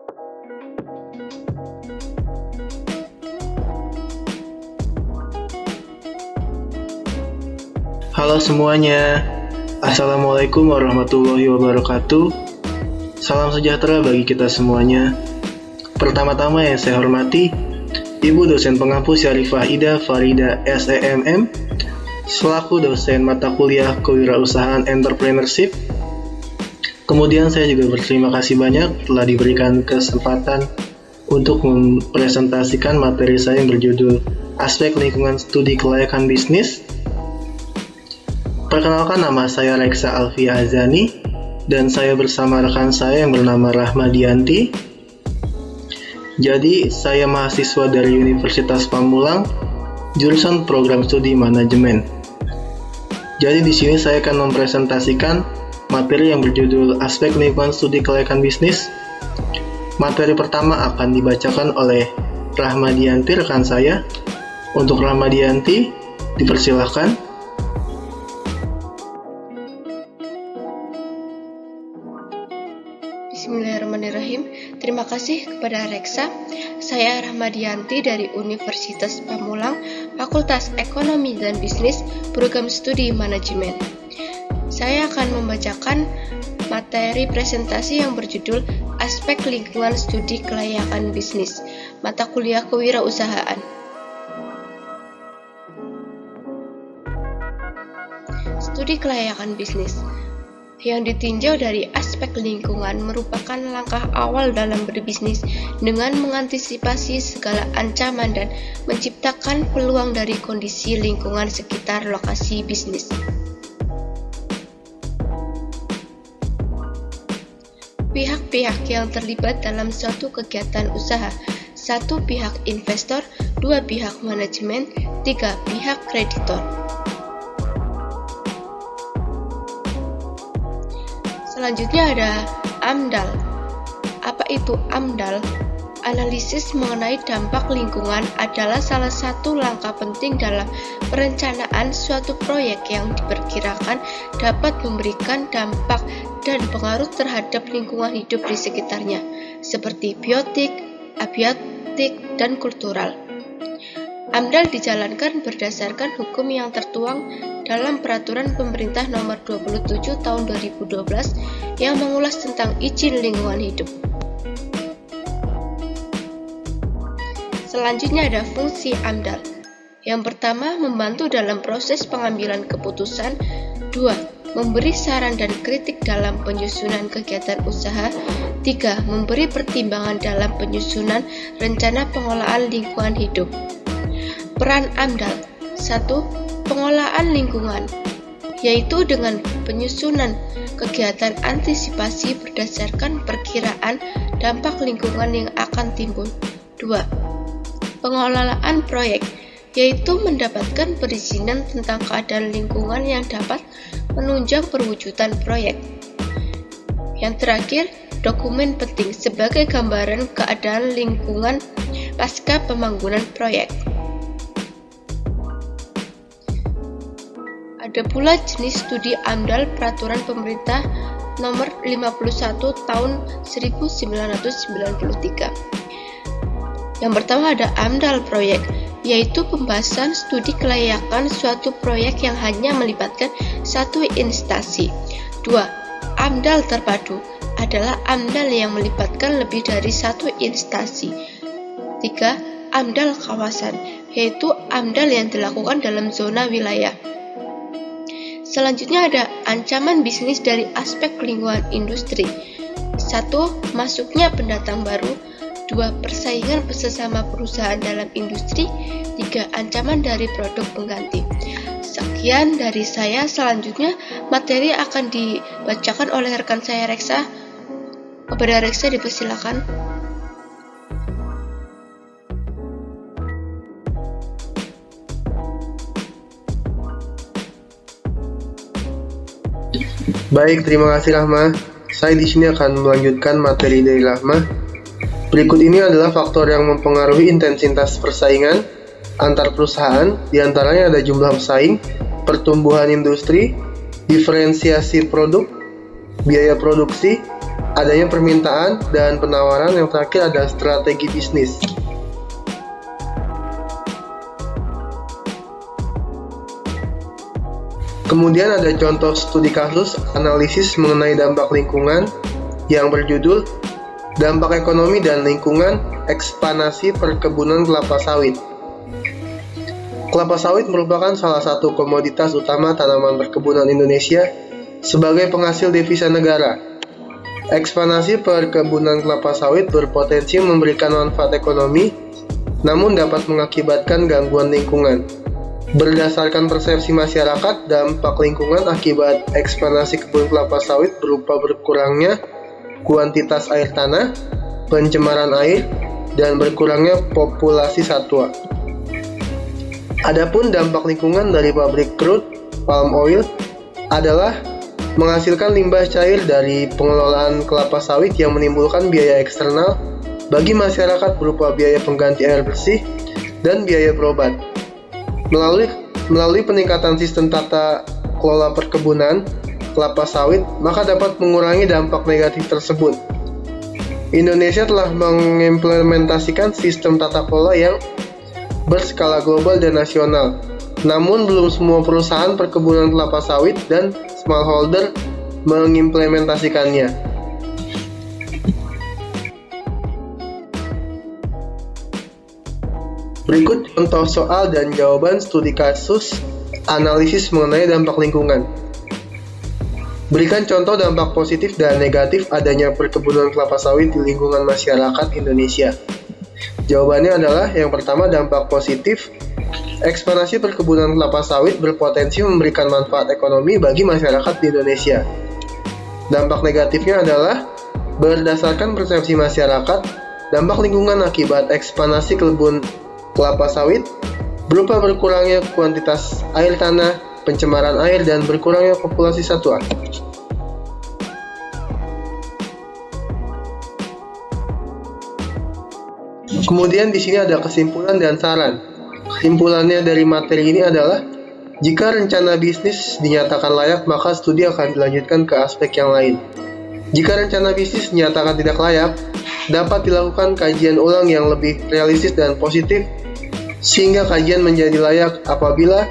Halo semuanya, Assalamualaikum warahmatullahi wabarakatuh. Salam sejahtera bagi kita semuanya. Pertama-tama yang saya hormati Ibu dosen pengampu Syarifah Ida Farida SEMM selaku dosen mata kuliah Kewirausahaan Entrepreneurship. Kemudian saya juga berterima kasih banyak telah diberikan kesempatan untuk mempresentasikan materi saya yang berjudul Aspek Lingkungan Studi Kelayakan Bisnis. Perkenalkan, nama saya Reksa Alfia Azani dan saya bersama rekan saya yang bernama Rahmadianti. Jadi, saya mahasiswa dari Universitas Pamulang, jurusan Program Studi Manajemen. Jadi di sini saya akan mempresentasikan materi yang berjudul Aspek Lingkungan Studi Kelayakan Bisnis. Materi pertama akan dibacakan oleh Rahmadianti, rekan saya. Untuk Rahmadianti, dipersilahkan. Bismillahirrahmanirrahim. Terima kasih kepada Reksa. Saya Rahmadianti dari Universitas Pamulang, Fakultas Ekonomi dan Bisnis, Program Studi Manajemen. Saya akan membacakan materi presentasi yang berjudul Aspek Lingkungan Studi Kelayakan Bisnis, mata kuliah Kewirausahaan. Studi kelayakan bisnis yang ditinjau dari aspek lingkungan merupakan langkah awal dalam berbisnis dengan mengantisipasi segala ancaman dan menciptakan peluang dari kondisi lingkungan sekitar lokasi bisnis. Pihak-pihak yang terlibat dalam suatu kegiatan usaha: 1 pihak investor, 2 pihak manajemen, 3 pihak kreditor. Selanjutnya ada AMDAL. Apa itu AMDAL? Analisis mengenai dampak lingkungan adalah salah satu langkah penting dalam perencanaan suatu proyek yang diperkirakan dapat memberikan dampak dan pengaruh terhadap lingkungan hidup di sekitarnya, seperti biotik, abiotik, dan kultural. AMDAL dijalankan berdasarkan hukum yang tertuang dalam Peraturan Pemerintah Nomor 27 Tahun 2012 yang mengulas tentang izin lingkungan hidup. Selanjutnya ada fungsi AMDAL. Yang pertama, membantu dalam proses pengambilan keputusan. 2. Memberi saran dan kritik dalam penyusunan kegiatan usaha. 3. Memberi pertimbangan dalam penyusunan rencana pengelolaan lingkungan hidup. Peran AMDAL. 1. Pengelolaan lingkungan, yaitu dengan penyusunan kegiatan antisipasi berdasarkan perkiraan dampak lingkungan yang akan timbul. 2. Pengelolaan proyek, yaitu mendapatkan perizinan tentang keadaan lingkungan yang dapat menunjang perwujudan proyek. Yang terakhir, dokumen penting sebagai gambaran keadaan lingkungan pasca pembangunan proyek. Ada pula jenis studi AMDAL Peraturan Pemerintah Nomor 51 Tahun 1993. Yang pertama ada AMDAL proyek, yaitu pembahasan studi kelayakan suatu proyek yang hanya melibatkan satu instansi. 2. AMDAL terpadu adalah AMDAL yang melibatkan lebih dari satu instansi. 3. AMDAL kawasan, yaitu AMDAL yang dilakukan dalam zona wilayah. Selanjutnya ada ancaman bisnis dari aspek lingkungan industri. 1. Masuknya pendatang baru. 2. Persaingan sesama perusahaan dalam industri. 3. Ancaman dari produk pengganti. Sekian dari saya. Selanjutnya materi akan dibacakan oleh rekan saya Reksa. Kepada Reksa dipersilakan. Baik, terima kasih Rahma. Saya di sini akan melanjutkan materi dari Rahma. Berikut ini adalah faktor yang mempengaruhi intensitas persaingan antar perusahaan. Di antaranya ada jumlah pesaing, pertumbuhan industri, diferensiasi produk, biaya produksi, adanya permintaan dan penawaran, yang terakhir ada strategi bisnis. Kemudian ada contoh studi kasus analisis mengenai dampak lingkungan yang berjudul Dampak Ekonomi dan Lingkungan Ekspansi Perkebunan Kelapa Sawit. Kelapa sawit merupakan salah satu komoditas utama tanaman perkebunan Indonesia sebagai penghasil devisa negara. Ekspansi perkebunan kelapa sawit berpotensi memberikan manfaat ekonomi, namun dapat mengakibatkan gangguan lingkungan. Berdasarkan persepsi masyarakat, dampak lingkungan akibat ekspansi kebun kelapa sawit berupa berkurangnya kuantitas air tanah, pencemaran air, dan berkurangnya populasi satwa. Adapun dampak lingkungan dari pabrik crude palm oil adalah menghasilkan limbah cair dari pengelolaan kelapa sawit yang menimbulkan biaya eksternal bagi masyarakat berupa biaya pengganti air bersih dan biaya berobat. Melalui peningkatan sistem tata kelola perkebunan kelapa sawit, maka dapat mengurangi dampak negatif tersebut. Indonesia telah mengimplementasikan sistem tata kelola yang berskala global dan nasional. Namun belum semua perusahaan perkebunan kelapa sawit dan smallholder mengimplementasikannya. Berikut contoh soal dan jawaban studi kasus analisis mengenai dampak lingkungan. Berikan contoh dampak positif dan negatif adanya perkebunan kelapa sawit di lingkungan masyarakat Indonesia. Jawabannya adalah yang pertama, dampak positif. Ekspansi perkebunan kelapa sawit berpotensi memberikan manfaat ekonomi bagi masyarakat di Indonesia. Dampak negatifnya adalah berdasarkan persepsi masyarakat, dampak lingkungan akibat ekspansi kebun kelapa sawit berupa berkurangnya kuantitas air tanah, pencemaran air, dan berkurangnya populasi satwa. Kemudian di sini ada kesimpulan dan saran. Kesimpulannya dari materi ini adalah, jika rencana bisnis dinyatakan layak, maka studi akan dilanjutkan ke aspek yang lain. Jika rencana bisnis dinyatakan tidak layak, dapat dilakukan kajian ulang yang lebih realistis dan positif, sehingga kajian menjadi layak. Apabila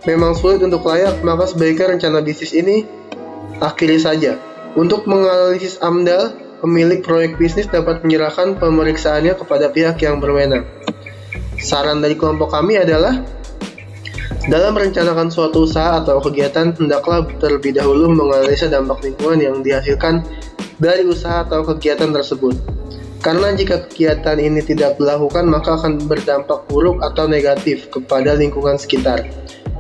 memang sulit untuk layak, maka sebaiknya rencana bisnis ini akhiri saja. Untuk menganalisis AMDAL, pemilik proyek bisnis dapat menyerahkan pemeriksaannya kepada pihak yang berwenang. Saran dari kelompok kami adalah, dalam merencanakan suatu usaha atau kegiatan, hendaklah terlebih dahulu menganalisa dampak lingkungan yang dihasilkan dari usaha atau kegiatan tersebut. Karena jika kegiatan ini tidak dilakukan, maka akan berdampak buruk atau negatif kepada lingkungan sekitar,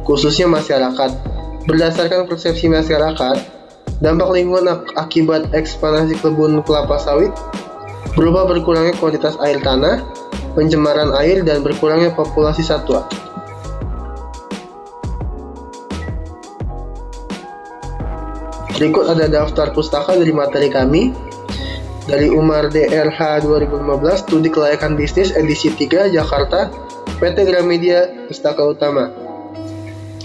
khususnya masyarakat. Berdasarkan persepsi masyarakat, dampak lingkungan akibat ekspansi kebun kelapa sawit berupa berkurangnya kuantitas air tanah, pencemaran air, dan berkurangnya populasi satwa. Berikut ada daftar pustaka dari materi kami. Dari Umar DRH 2015, Studi Kelayakan Bisnis edisi 3, Jakarta, PT Gramedia, Pustaka Utama.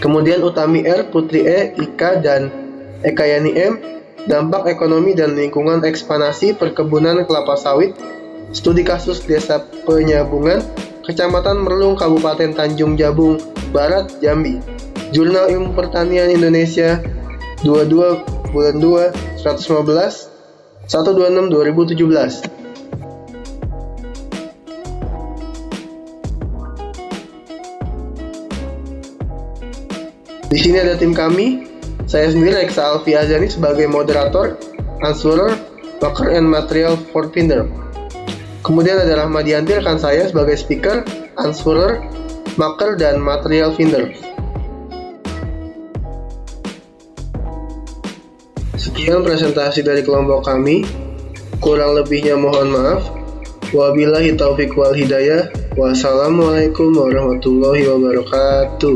Kemudian Utami R, Putri E, Ika, dan Ekayani M, Dampak Ekonomi dan Lingkungan Ekspansi Perkebunan Kelapa Sawit, Studi Kasus Desa Penyabungan, Kecamatan Merlung, Kabupaten Tanjung Jabung Barat, Jambi. Jurnal Ilmu Pertanian Indonesia 22 bulan 2 115 126 2017. Di sini ada tim kami. Saya sendiri Reksa Alfi Azani sebagai moderator, answerer, maker and material for finder. Kemudian ada Rahmadianti rekan saya sebagai speaker, answerer, maker, dan material finder. Sekian presentasi dari kelompok kami. Kurang lebihnya mohon maaf. Wabillahi taufiq wal hidayah. Wassalamualaikum warahmatullahi wabarakatuh.